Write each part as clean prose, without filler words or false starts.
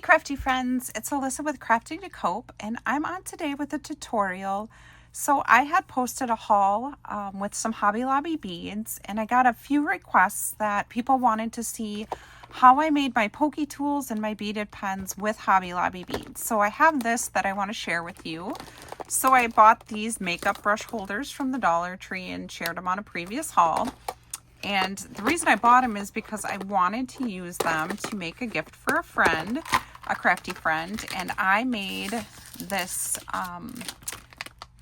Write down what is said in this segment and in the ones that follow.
crafty friends, it's Alyssa with Crafting to Cope, and I'm on today with a tutorial. So I had posted a haul with some Hobby Lobby beads, and I got a few requests that people wanted to see how I made my pokey tools and my beaded pens with Hobby Lobby beads. So I have this that I want to share with you. So I bought these makeup brush holders from the Dollar Tree and shared them on a previous haul. And the reason I bought them is because I wanted to use them to make a gift for a friend, a crafty friend. And I made this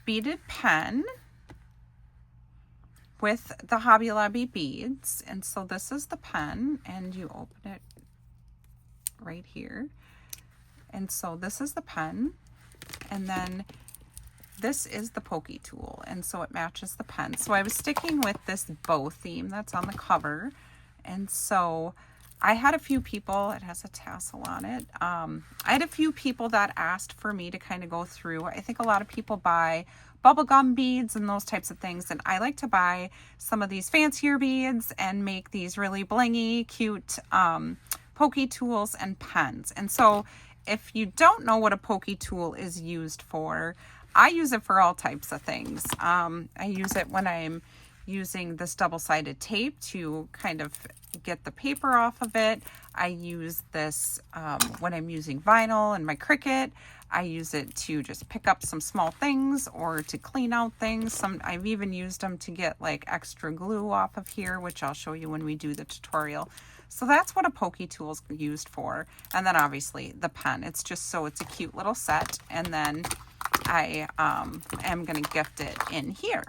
beaded pen with the Hobby Lobby beads. And so this is the pen, and you open it right here. And so this is the pen, and then this is the pokey tool, and so it matches the pen. So I was sticking with this bow theme that's on the cover, and so I had a few people, it has a tassel on it. I had a few people that asked for me to kind of go through. I think a lot of people buy bubblegum beads and those types of things, and I like to buy some of these fancier beads and make these really blingy, cute pokey tools and pens. And so if you don't know what a pokey tool is used for, I use it for all types of things. I use it when I'm using this double-sided tape to kind of get the paper off of it. I use this when I'm using vinyl and my Cricut. I use it to just pick up some small things or to clean out things. I've even used them to get like extra glue off of here, which I'll show you when we do the tutorial. So that's what a pokey tool is used for. And then obviously the pen. It's just so it's a cute little set. And then I am going to gift it in here.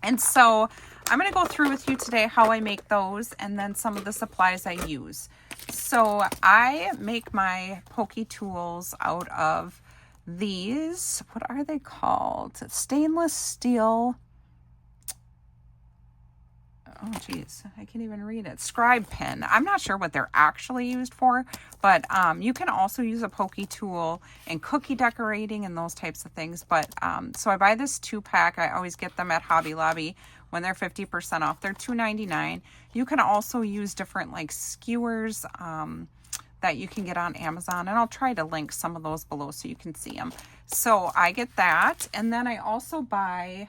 And so I'm going to go through with you today how I make those and then some of the supplies I use. So I make my pokey tools out of these, what are they called? Stainless steel. Oh geez, I can't even read it. Scribe pen. I'm not sure what they're actually used for, but you can also use a pokey tool in cookie decorating and those types of things. But so I buy this 2-pack. I always get them at Hobby Lobby when they're 50% off. They're $2.99. You can also use different like skewers that you can get on Amazon, and I'll try to link some of those below so you can see them. So I get that, and then I also buy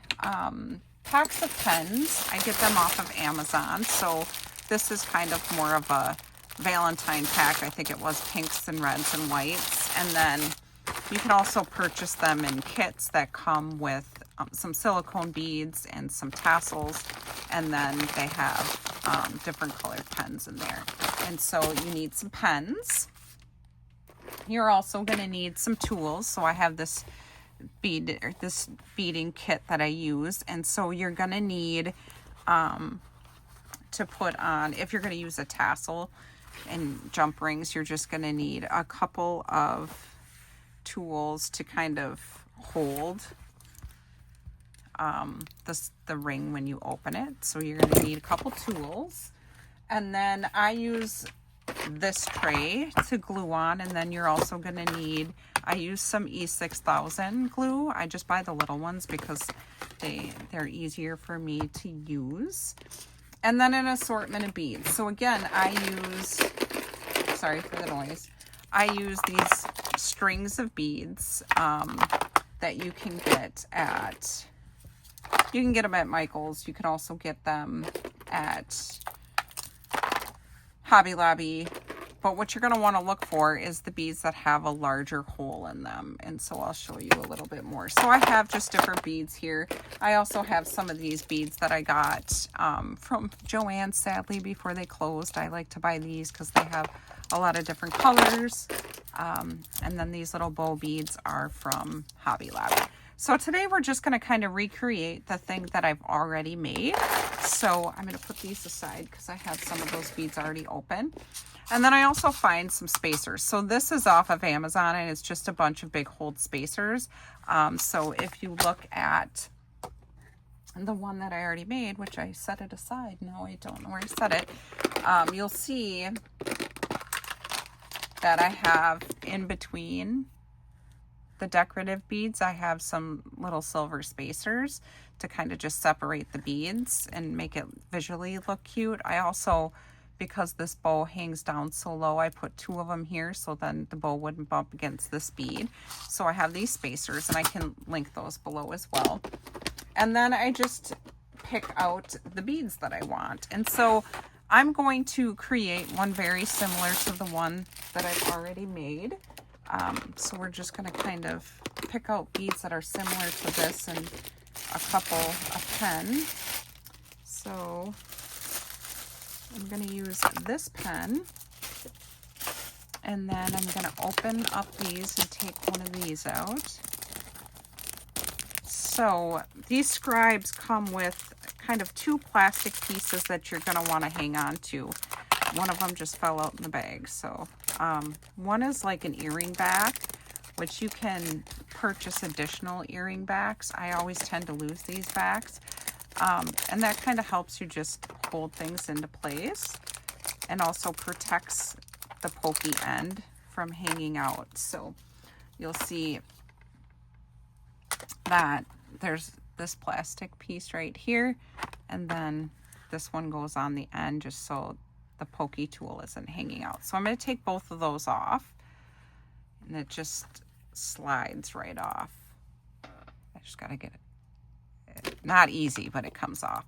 packs of pens. I get them off of Amazon. So this is kind of more of a Valentine pack. I think it was pinks and reds and whites. And then you can also purchase them in kits that come with some silicone beads and some tassels. And then they have different colored pens in there. And so you need some pens. You're also going to need some tools. So I have this beading kit that I use, and so you're gonna need to put on, if you're gonna use a tassel and jump rings, you're just gonna need a couple of tools to kind of hold the ring when you open it. So you're gonna need a couple tools, and then I use this tray to glue on, and then you're also going to need, I use some E6000 glue. I just buy the little ones because they're easier for me to use. And then an assortment of beads. So again, I use, sorry for the noise, I use these strings of beads that you can get at, you can get them at Michael's. You can also get them at Hobby Lobby, but what you're going to want to look for is the beads that have a larger hole in them, and so I'll show you a little bit more. So I have just different beads here. I also have some of these beads that I got from Joann's, sadly, before they closed. I like to buy these because they have a lot of different colors, and then these little bow beads are from Hobby Lobby. So today we're just going to kind of recreate the thing that I've already made. So I'm going to put these aside because I have some of those beads already open. And then I also find some spacers. So this is off of Amazon, and it's just a bunch of big hold spacers. So if you look at the one that I already made, which I set it aside. No, I don't know where I set it. You'll see that I have in between the decorative beads, I have some little silver spacers to kind of just separate the beads and make it visually look cute. I also because this bow hangs down so low, I put 2 of them here so then the bow wouldn't bump against this bead. So I have these spacers, and I can link those below as well. And then I just pick out the beads that I want. And so I'm going to create one very similar to the one that I've already made. So we're just going to kind of pick out beads that are similar to this and a couple of pen. So I'm going to use this pen, and then I'm going to open up these and take one of these out. So these scribes come with kind of 2 plastic pieces that you're going to want to hang on to. One of them just fell out in the bag. So one is like an earring back, which you can purchase additional earring backs. I always tend to lose these backs. And that kind of helps you just hold things into place and also protects the pokey end from hanging out. So you'll see that there's this plastic piece right here, and then this one goes on the end just so the pokey tool isn't hanging out. So I'm going to take both of those off, and it just slides right off. I just got to get it. Not easy, but it comes off.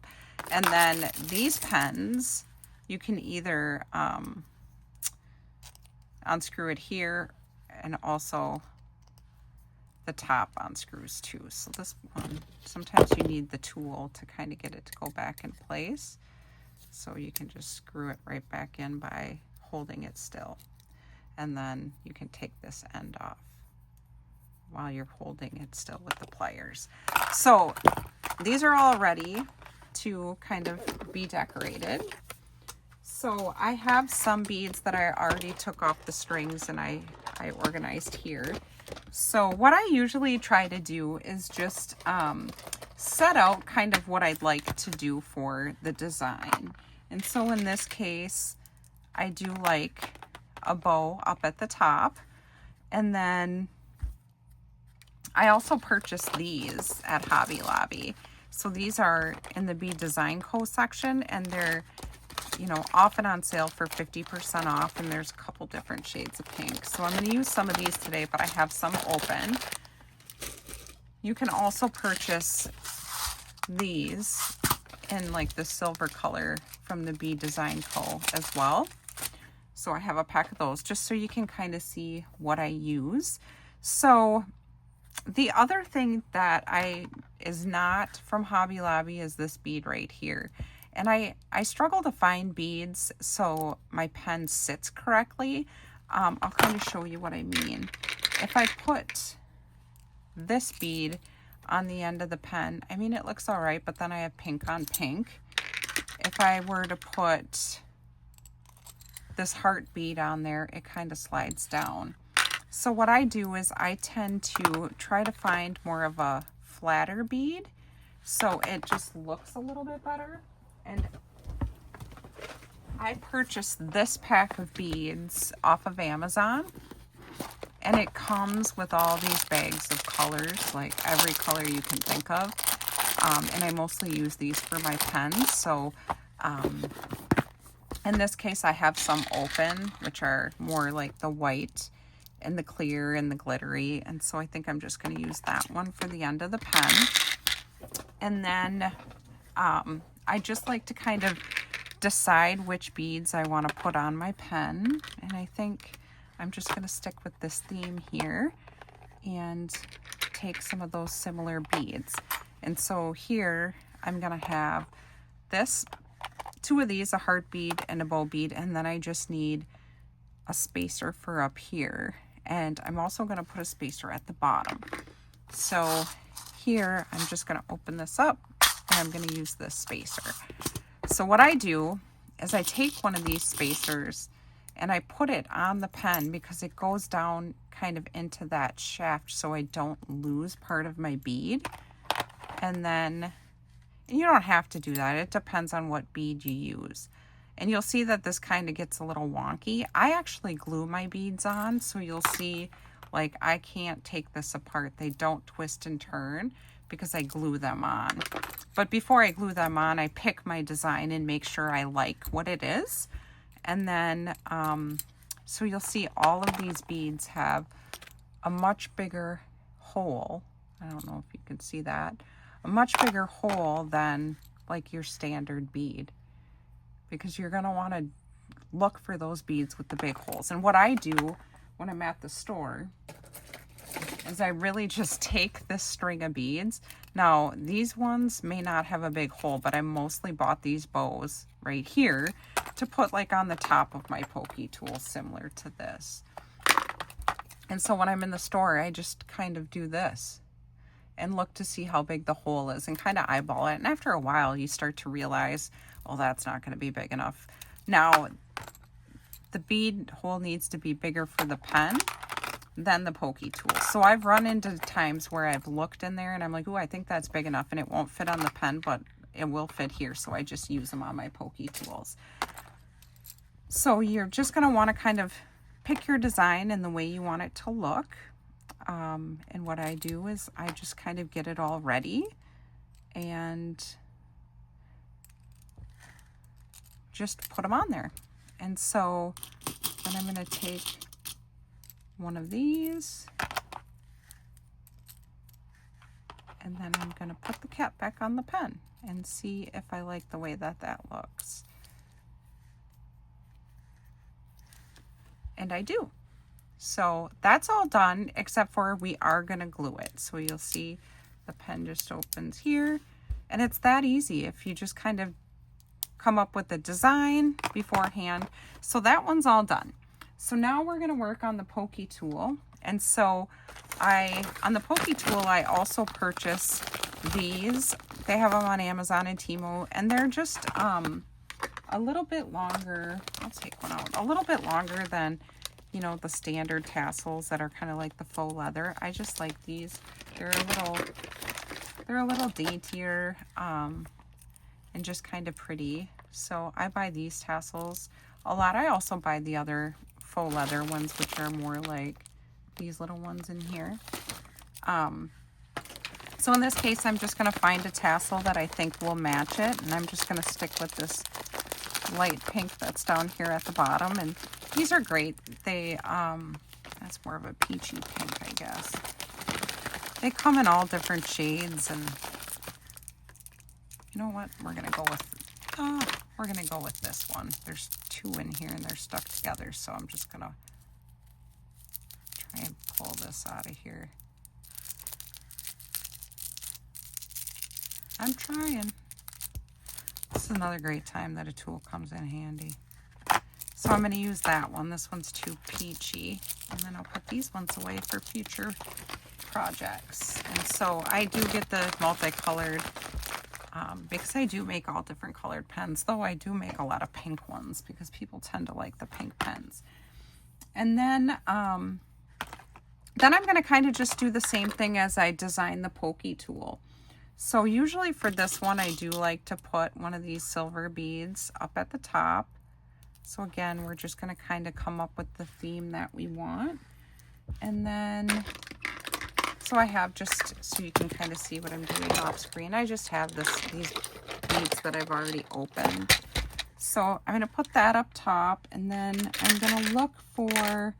And then these pens, you can either unscrew it here, and also the top unscrews too. So this one, sometimes you need the tool to kind of get it to go back in place. So you can just screw it right back in by holding it still. And then you can take this end off while you're holding it still with the pliers. So these are all ready to kind of be decorated. So I have some beads that I already took off the strings and I organized here. So what I usually try to do is just set out kind of what I'd like to do for the design. And so in this case, I do like a bow up at the top. And then I also purchased these at Hobby Lobby. So these are in the Bead Design Co. section, and they're, you know, often on sale for 50% off, and there's a couple different shades of pink. So I'm going to use some of these today, but I have some open. You can also purchase these in like the silver color from the Bead Design Co. as well. So I have a pack of those just so you can kind of see what I use. So the other thing that is not from Hobby Lobby is this bead right here. And I struggle to find beads so my pen sits correctly. I'll kind of show you what I mean. If I put this bead on the end of the pen, I mean, it looks all right, but then I have pink on pink. If I were to put this heart bead on there, it kind of slides down. So what I do is I tend to try to find more of a flatter bead so it just looks a little bit better. And I purchased this pack of beads off of Amazon, and it comes with all these bags of colors, like every color you can think of. And I mostly use these for my pens. So in this case, I have some open, which are more like the white and the clear and the glittery. And so I think I'm just going to use that one for the end of the pen. And then I just like to kind of decide which beads I want to put on my pen. And I think I'm just going to stick with this theme here and take some of those similar beads. And so here I'm going to have two of these, a heart bead and a bow bead. And then I just need a spacer for up here. And I'm also going to put a spacer at the bottom. So here I'm just going to open this up, and I'm going to use this spacer. So what I do is I take one of these spacers and I put it on the pen because it goes down kind of into that shaft so I don't lose part of my bead. And then you don't have to do that. It depends on what bead you use. And you'll see that this kind of gets a little wonky. I actually glue my beads on, so you'll see like I can't take this apart. They don't twist and turn because I glue them on. But before I glue them on, I pick my design and make sure I like what it is. And then, so you'll see all of these beads have a much bigger hole. I don't know if you can see that. A much bigger hole than like your standard bead, because you're going to want to look for those beads with the big holes. And what I do when I'm at the store is I really just take this string of beads. Now, these ones may not have a big hole, but I mostly bought these bows right here to put like on the top of my pokey tool, similar to this. And so when I'm in the store, I just kind of do this and look to see how big the hole is and kind of eyeball it. And after a while, you start to realize, well, that's not going to be big enough. Now, the bead hole needs to be bigger for the pen than the pokey tool. So I've run into times where I've looked in there and I'm like, oh, I think that's big enough, and it won't fit on the pen, but it will fit here. So I just use them on my pokey tools. So you're just going to want to kind of pick your design and the way you want it to look. And what I do is I just kind of get it all ready and just put them on there. And so then I'm going to take one of these, and then I'm going to put the cap back on the pen and see if I like the way that that looks. And I do. So that's all done, except for we are going to glue it. So you'll see the pen just opens here, and it's that easy if you just kind of come up with the design beforehand. So that one's all done. So now we're going to work on the pokey tool. And so on the pokey tool, I also purchased these. They have them on Amazon and Temu, and they're just a little bit longer. I'll take one out. A little bit longer than, you know, the standard tassels that are kind of like the faux leather. I just like these. They're a little daintier and just kind of pretty. So I buy these tassels a lot. I also buy the other faux leather ones, which are more like these little ones in here. So in this case, I'm just going to find a tassel that I think will match it, and I'm just going to stick with this light pink that's down here at the bottom. And these are great. They that's more of a peachy pink, I guess. They come in all different shades, and you know what, we're gonna go with this one. There's two in here and they're stuck together, so I'm just gonna try and pull this out of here. I'm trying. This is another great time that a tool comes in handy. So I'm going to use that one. This one's too peachy. And then I'll put these ones away for future projects. And so I do get the multicolored, because I do make all different colored pens, though I do make a lot of pink ones because people tend to like the pink pens. And then I'm going to kind of just do the same thing as I design the pokey tool. So usually for this one, I do like to put one of these silver beads up at the top. So again, we're just going to kind of come up with the theme that we want. And then, so I have, just so you can kind of see what I'm doing off screen, I just have these beads that I've already opened. So I'm going to put that up top, and then I'm going to look for,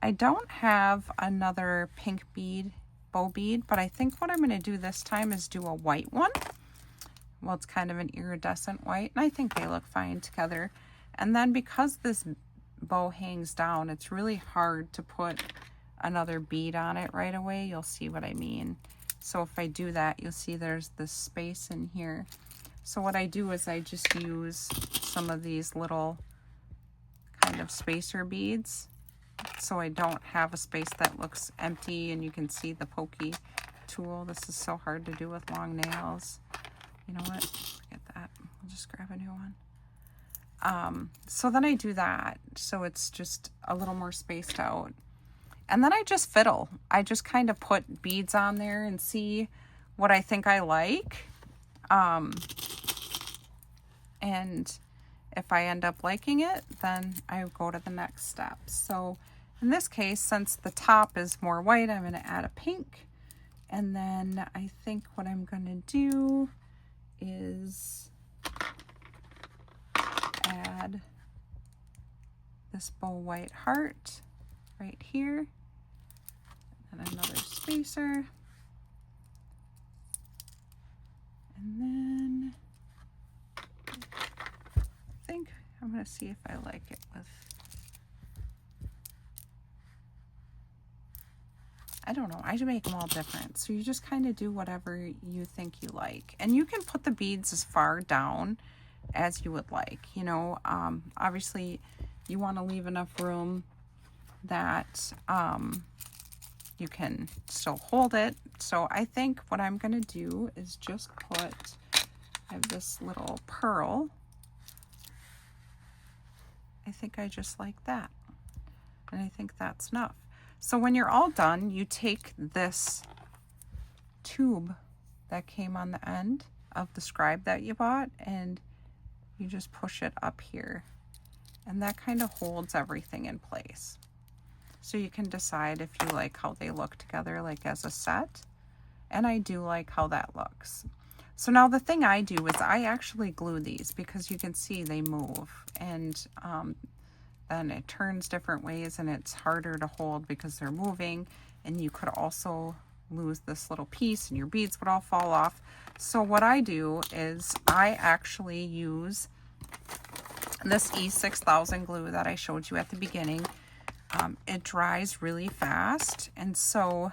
I don't have another pink bead, bow bead, but I think what I'm going to do this time is do a white one. Well, it's kind of an iridescent white, and I think they look fine together. And then because this bow hangs down, it's really hard to put another bead on it right away. You'll see what I mean. So if I do that, you'll see there's this space in here. So what I do is I just use some of these little kind of spacer beads, so I don't have a space that looks empty and you can see the pokey tool. This is so hard to do with long nails. You know what? Forget that. I'll just grab a new one. So then I do that, so it's just a little more spaced out. And then I just fiddle. I just kind of put beads on there and see what I think I like. And if I end up liking it, then I go to the next step. So in this case, since the top is more white, I'm going to add a pink. And then I think what I'm going to do is add this bow white heart right here, and another spacer. And then I think I'm going to see if I like it with, I don't know, I make them all different. So you just kind of do whatever you think you like. And you can put the beads as far down as you would like. You know, obviously you want to leave enough room that you can still hold it. So I think what I'm going to do is just put, I have this little pearl. I think I just like that. And I think that's enough. So when you're all done, you take this tube that came on the end of the scribe that you bought and you just push it up here. And that kind of holds everything in place. So you can decide if you like how they look together, like as a set. And I do like how that looks. So now the thing I do is I actually glue these because you can see they move. And then it turns different ways and it's harder to hold because they're moving. And you could also lose this little piece and your beads would all fall off. So what I do is I actually use this E6000 glue that I showed you at the beginning. It dries really fast, and so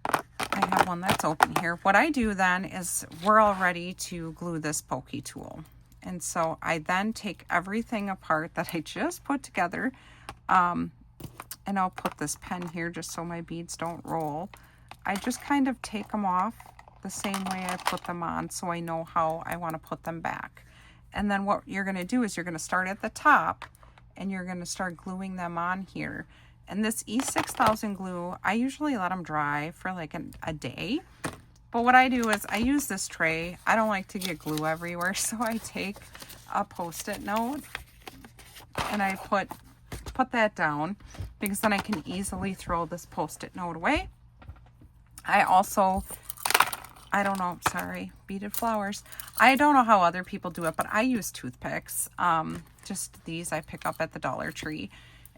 I have one that's open here. What I do then is we're all ready to glue this pokey tool, and so I then take everything apart that I just put together, and I'll put this pen here just so my beads don't roll. I just kind of take them off the same way I put them on so I know how I want to put them back. And then what you're going to do is you're going to start at the top and you're going to start gluing them on here. And this E6000 glue, I usually let them dry for like a day. But what I do is I use this tray. I don't like to get glue everywhere, so I take a Post-it note and I put that down because then I can easily throw this Post-it note away. I also, I don't know, sorry, beaded flowers. I don't know how other people do it, but I use toothpicks. Just these I pick up at the Dollar Tree.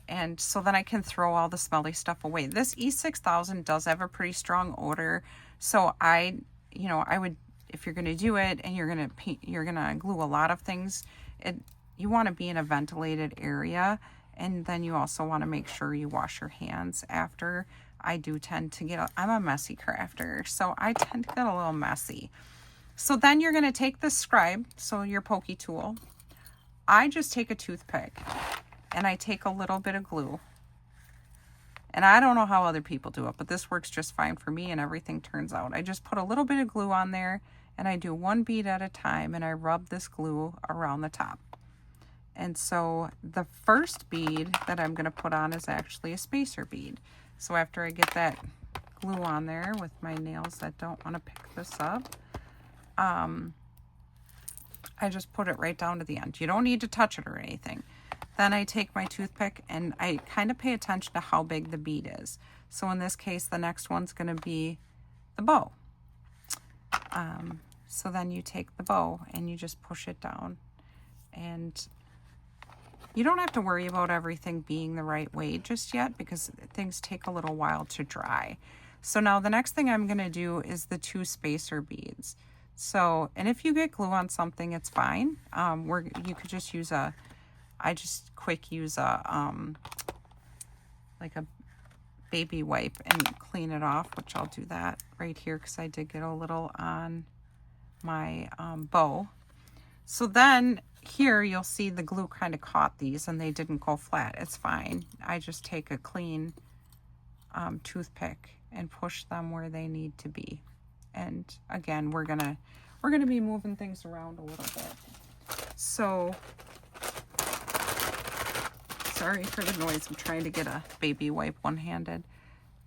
And so then I can throw all the smelly stuff away. This E6000 does have a pretty strong odor. So I would, if you're going to do it and you're going to glue a lot of things, you want to be in a ventilated area. And then you also want to make sure you wash your hands after. I do tend to get, I'm a messy crafter, so I tend to get a little messy. So then you're going to take the scribe, so your pokey tool. I just take a toothpick and I take a little bit of glue. And I don't know how other people do it, but this works just fine for me and everything turns out. I just put a little bit of glue on there and I do one bead at a time and I rub this glue around the top. And so the first bead that I'm going to put on is actually a spacer bead. So after I get that glue on there with my nails that don't want to pick this up, I just put it right down to the end. You don't need to touch it or anything. Then I take my toothpick and I kind of pay attention to how big the bead is. So in this case, the next one's going to be the bow. So then you take the bow and you just push it down. And you don't have to worry about everything being the right way just yet because things take a little while to dry. So now the next thing I'm going to do is the 2 spacer beads. So, and if you get glue on something, it's fine. You could just use I just quick use like a baby wipe and clean it off, which I'll do that right here because I did get a little on my bow. So then here you'll see the glue kind of caught these and they didn't go flat. It's fine. I just take a clean toothpick and push them where they need to be. And again, we're gonna be moving things around a little bit. So sorry for the noise. I'm trying to get a baby wipe one-handed.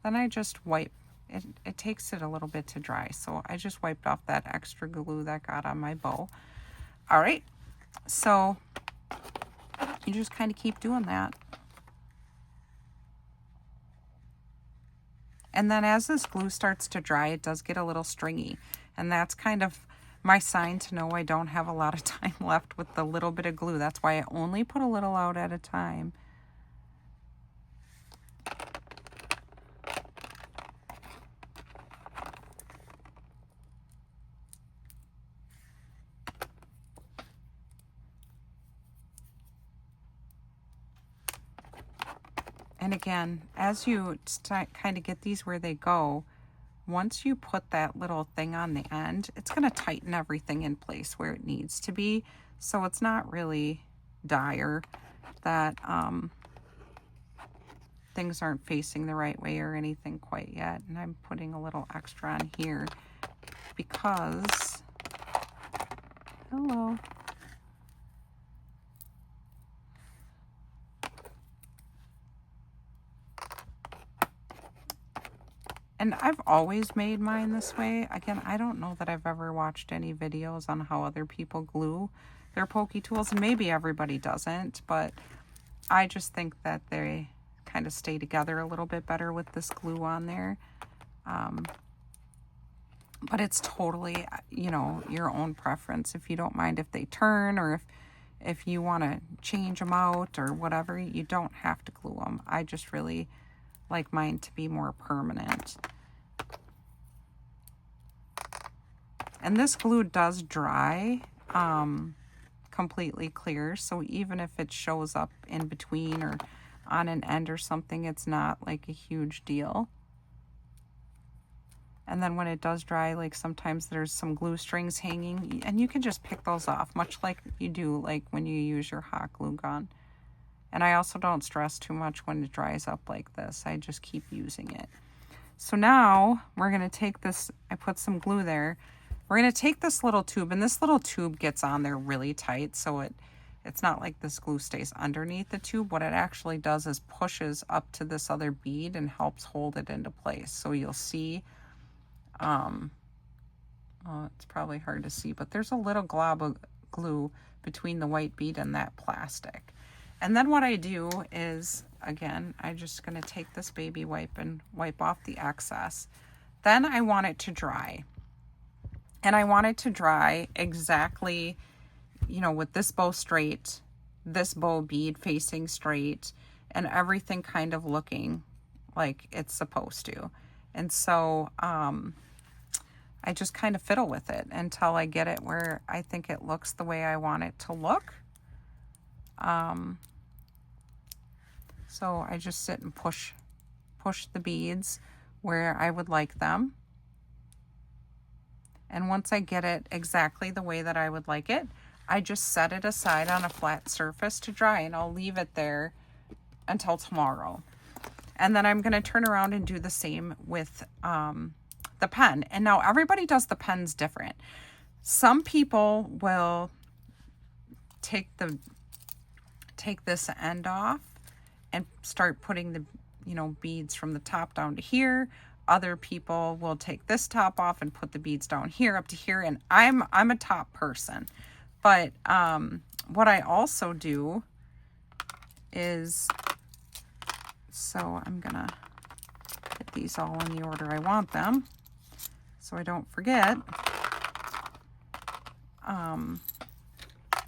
Then I just wipe. It takes it a little bit to dry. So I just wiped off that extra glue that got on my bow. All right. So you just kind of keep doing that. And then as this glue starts to dry, it does get a little stringy. And that's kind of my sign to know I don't have a lot of time left with the little bit of glue. That's why I only put a little out at a time. And again, as you kind of get these where they go, once you put that little thing on the end, it's going to tighten everything in place where it needs to be. So it's not really dire that things aren't facing the right way or anything quite yet. And I'm putting a little extra on here because, hello. And I've always made mine this way. Again, I don't know that I've ever watched any videos on how other people glue their pokey tools. Maybe everybody doesn't, but I just think that they kind of stay together a little bit better with this glue on there. But it's totally, you know, your own preference. If you don't mind if they turn, or if you want to change them out or whatever, you don't have to glue them. I just really like mine to be more permanent. And this glue does dry completely clear, so even if it shows up in between or on an end or something, it's not like a huge deal. And then when it does dry, like sometimes there's some glue strings hanging, and you can just pick those off, much like you do like when you use your hot glue gun. And I also don't stress too much when it dries up like this. I just keep using it. So now we're going to take this, I put some glue there. We're going to take this little tube, and this little tube gets on there really tight, so it's not like this glue stays underneath the tube. What it actually does is pushes up to this other bead and helps hold it into place. So you'll see, oh, it's probably hard to see, but there's a little glob of glue between the white bead and that plastic. And then what I do is, again, I'm just going to take this baby wipe and wipe off the excess. Then I want it to dry. And I want it to dry exactly, you know, with this bow straight, this bow bead facing straight, and everything kind of looking like it's supposed to. And so I just kind of fiddle with it until I get it where I think it looks the way I want it to look. So I just sit and push the beads where I would like them. And once I get it exactly the way that I would like it, I just set it aside on a flat surface to dry, and I'll leave it there until tomorrow. And then I'm going to turn around and do the same with the pen. And now everybody does the pens different. Some people will take this end off and start putting the, you know, beads from the top down to here. Other people will take this top off and put the beads down here up to here. And I'm a top person. But what I also do is, so I'm gonna get these all in the order I want them so I don't forget.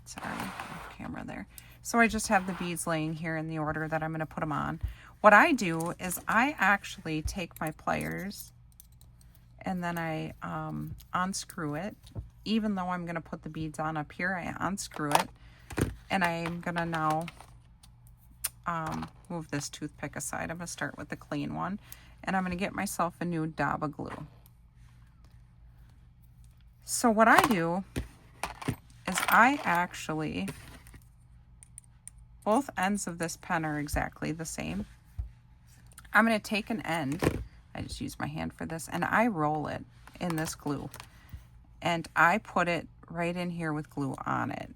Sorry, off camera there. So I just have the beads laying here in the order that I'm going to put them on. What I do is I actually take my pliers and then I unscrew it. Even though I'm going to put the beads on up here, I unscrew it. And I'm going to now move this toothpick aside. I'm going to start with the clean one. And I'm going to get myself a new dab of glue. So what I do is I actually, both ends of this pen are exactly the same. I'm going to take an end, I just use my hand for this, and I roll it in this glue. And I put it right in here with glue on it.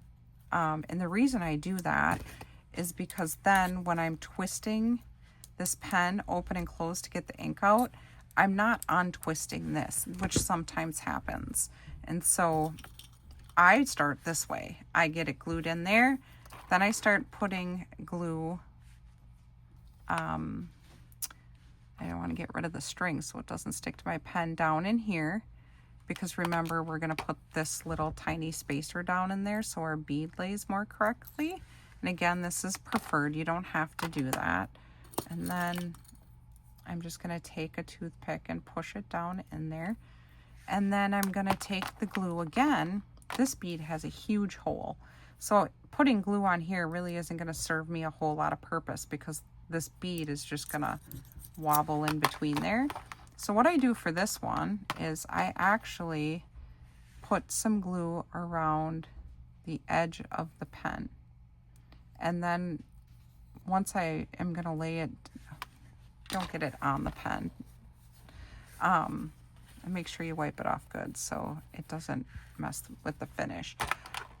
And the reason I do that is because then when I'm twisting this pen open and close to get the ink out, I'm not untwisting this, which sometimes happens. And so I start this way. I get it glued in there. Then I start putting glue. I don't want to get rid of the string so it doesn't stick to my pen down in here. because remember, we're going to put this little tiny spacer down in there so our bead lays more correctly. And again, this is preferred. You don't have to do that. And then I'm just going to take a toothpick and push it down in there. And then I'm going to take the glue again. This bead has a huge hole. So putting glue on here really isn't going to serve me a whole lot of purpose because this bead is just going to wobble in between there. So what I do for this one is I actually put some glue around the edge of the pen. And then once I am going to lay it, don't get it on the pen. And make sure you wipe it off good so it doesn't mess with the finish.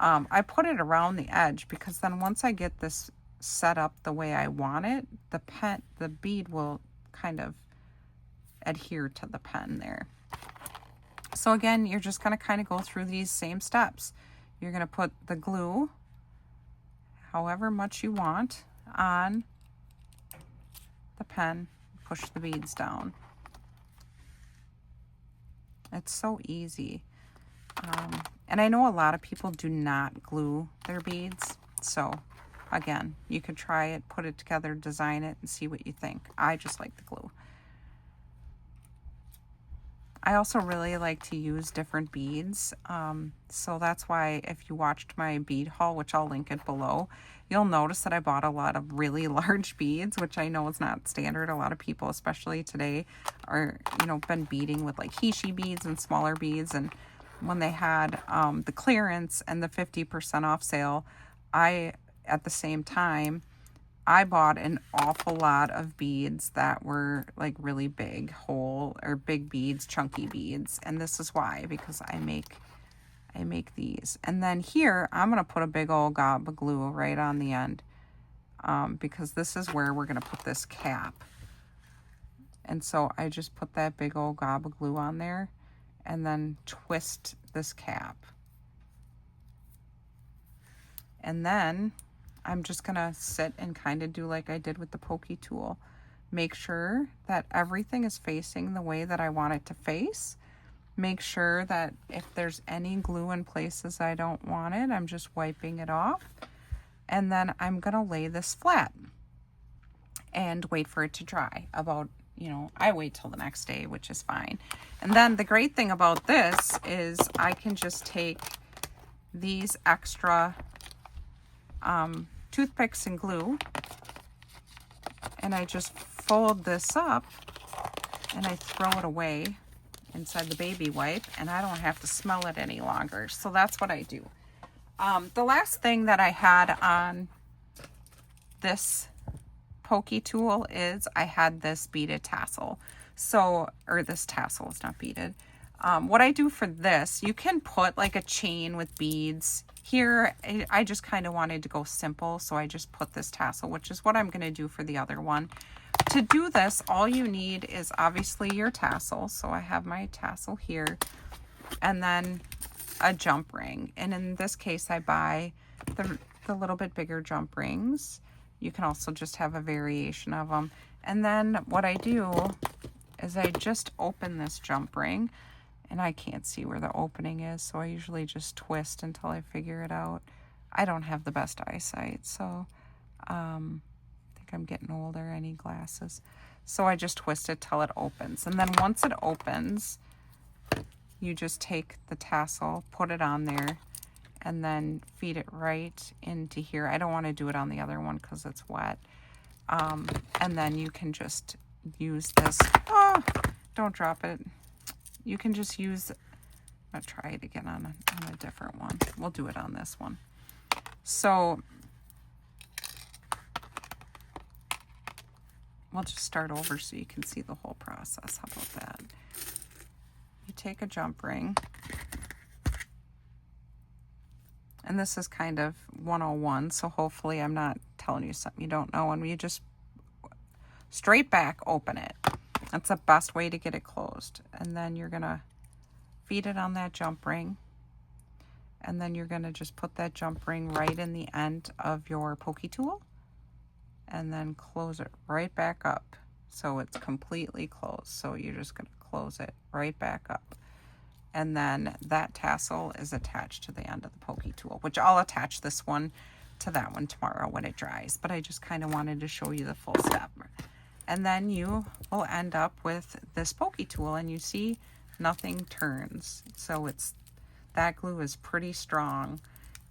I put it around the edge because then once I get this set up the way I want it, the bead will kind of adhere to the pen there. So again, you're just going to kind of go through these same steps. You're going to put the glue, however much you want, on the pen, push the beads down. It's so easy. And I know a lot of people do not glue their beads. So again, you could try it, put it together, design it, and see what you think. I just like the glue. I also really like to use different beads. So that's why if you watched my bead haul, which I'll link it below, you'll notice that I bought a lot of really large beads, which I know is not standard. A lot of people, especially today, are, been beading with like Heishi beads and smaller beads. And when they had the clearance and the 50% off sale, at the same time, I bought an awful lot of beads that were like really big big beads, chunky beads. And this is why, because I make these. And then here, I'm going to put a big old gob of glue right on the end because this is where we're going to put this cap. And so I just put that big old gob of glue on there and then twist this cap. And then I'm just going to sit and kind of do like I did with the pokey tool. Make sure that everything is facing the way that I want it to face. Make sure that if there's any glue in places I don't want it, I'm just wiping it off. And then I'm going to lay this flat and wait for it to dry. I wait till the next day, which is fine. And then the great thing about this is I can just take these extra toothpicks and glue, and I just fold this up and I throw it away inside the baby wipe, and I don't have to smell it any longer. So that's what I do. The last thing that I had on this pokey tool is I had this beaded tassel. This tassel is not beaded. What I do for this, you can put like a chain with beads. Here, I just kind of wanted to go simple, so I just put this tassel, which is what I'm going to do for the other one. To do this, all you need is obviously your tassel. So I have my tassel here, and then a jump ring. And in this case, I buy the little bit bigger jump rings. You can also just have a variation of them. And then what I do is I just open this jump ring. And I can't see where the opening is, so I usually just twist until I figure it out. I don't have the best eyesight, so I think I'm getting older. I need glasses. So I just twist it till it opens. And then once it opens, you just take the tassel, put it on there, and then feed it right into here. I don't want to do it on the other one because it's wet. And then you can just use this. Oh, don't drop it. You can just use, I'll try it again on a different one. We'll do it on this one. So we'll just start over so you can see the whole process. How about that? You take a jump ring, and this is kind of 101, so hopefully I'm not telling you something you don't know, and you just straight back open it. That's the best way to get it closed. And then you're going to feed it on that jump ring. And then you're going to just put that jump ring right in the end of your pokey tool. And then close it right back up. So it's completely closed. So you're just going to close it right back up. and then that tassel is attached to the end of the pokey tool, which I'll attach this one to that one tomorrow when it dries, but I just kind of wanted to show you the full step. And then you will end up with this pokey tool, and you see nothing turns. So it's, that glue is pretty strong.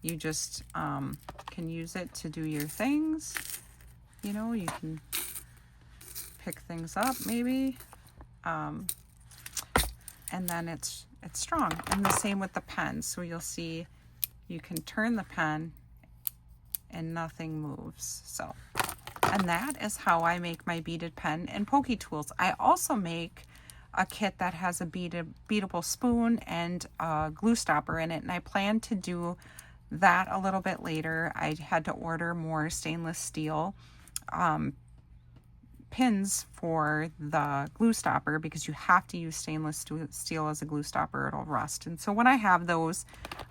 You just can use it to do your things. You know, you can pick things up maybe. And then it's strong. And the same with the pen. So you'll see you can turn the pen and nothing moves. So, and that is how I make my beaded pen and pokey tools. I also make a kit that has a beadable spoon and a glue stopper in it, and I plan to do that a little bit later. I had to order more stainless steel pins for the glue stopper because you have to use stainless steel as a glue stopper, it'll rust. And so when I have those,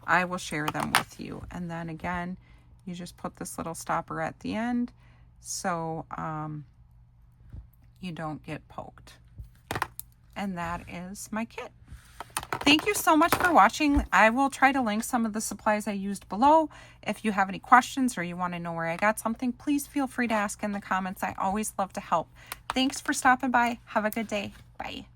I will share them with you. And then again, you just put this little stopper at the end so you don't get poked. And that is my kit. Thank you so much for watching. I will try to link some of the supplies I used below. If you have any questions or you want to know where I got something, please feel free to ask in the comments. I always love to help. Thanks for stopping by. Have a good day. Bye.